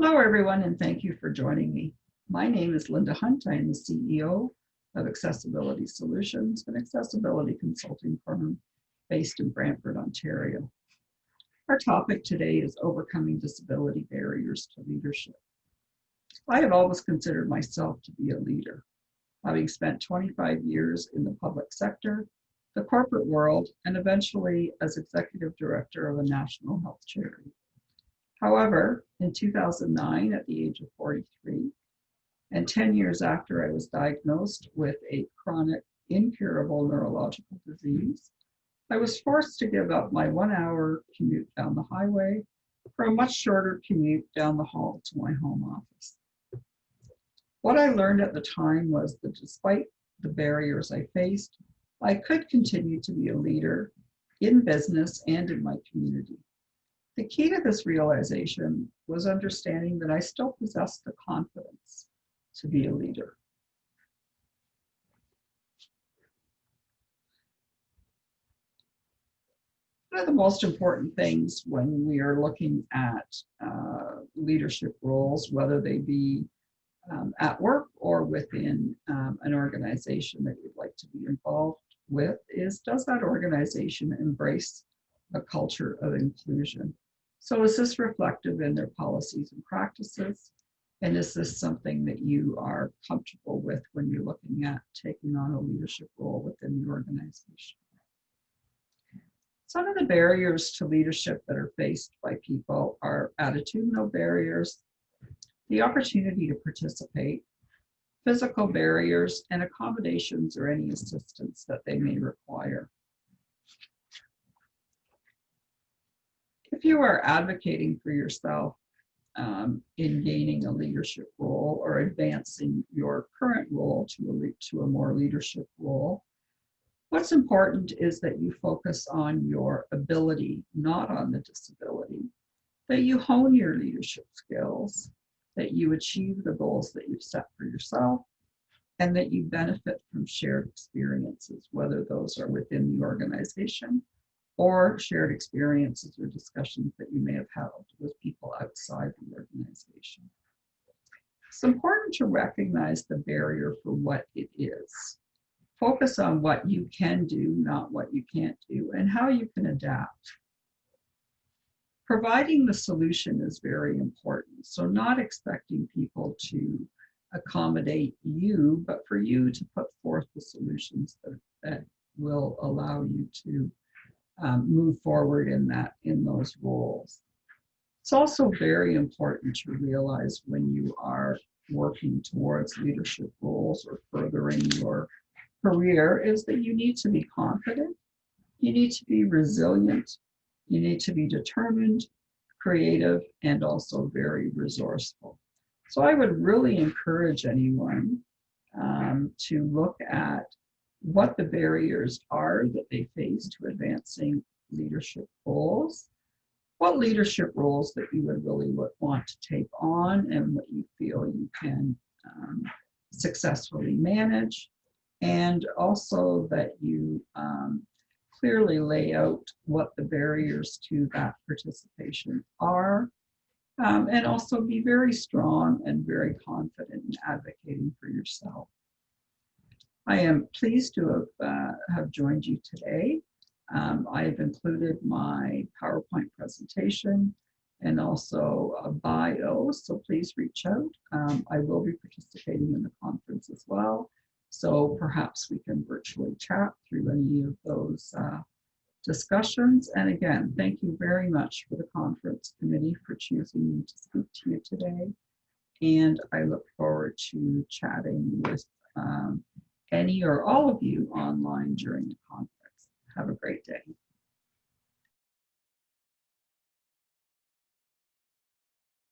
Hello, everyone, and thank you for joining me. My name is Linda Hunt. I am the CEO of Accessibility Solutions, an accessibility consulting firm based in Brantford, Ontario. Our topic today is overcoming disability barriers to leadership. I have always considered myself to be a leader, having spent 25 years in the public sector, the corporate world, and eventually as executive director of a national health charity. However, in 2009, at the age of 43, and 10 years after I was diagnosed with a chronic, incurable neurological disease, I was forced to give up my 1-hour commute down the highway for a much shorter commute down the hall to my home office. What I learned at the time was that despite the barriers I faced, I could continue to be a leader in business and in my community. The key to this realization was understanding that I still possessed the confidence to be a leader. One of the most important things when we are looking at leadership roles, whether they be at work or within an organization that you'd like to be involved with, is does that organization embrace a culture of inclusion? So is this reflective in their policies and practices? And is this something that you are comfortable with when you're looking at taking on a leadership role within the organization? Some of the barriers to leadership that are faced by people are attitudinal barriers, the opportunity to participate, physical barriers, and accommodations or any assistance that they may require. If you are advocating for yourself in gaining a leadership role or advancing your current role to a more leadership role, what's important is that you focus on your ability, not on the disability, that you hone your leadership skills, that you achieve the goals that you've set for yourself, and that you benefit from shared experiences, whether those are within the organization or shared experiences or discussions that you may have had with people outside the organization. It's important to recognize the barrier for what it is. Focus on what you can do, not what you can't do, and how you can adapt. Providing the solution is very important, so not expecting people to accommodate you, but for you to put forth the solutions that will allow you to move forward in those roles. It's also very important to realize when you are working towards leadership roles or furthering your career is that you need to be confident, you need to be resilient, you need to be determined, creative, and also very resourceful. So I would really encourage anyone to look at what the barriers are that they face to advancing leadership roles, what leadership roles that you would really want to take on and what you feel you can successfully manage, and also that you clearly lay out what the barriers to that participation are, and also be very strong and very confident in advocating for yourself. I am pleased to have joined you today. I have included my PowerPoint presentation and also a bio, so please reach out. I will be participating in the conference as well, so perhaps we can virtually chat through any of those discussions. And again, thank you very much for the conference committee for choosing me to speak to you today. And I look forward to chatting with any or all of you online during the conference. Have a great day.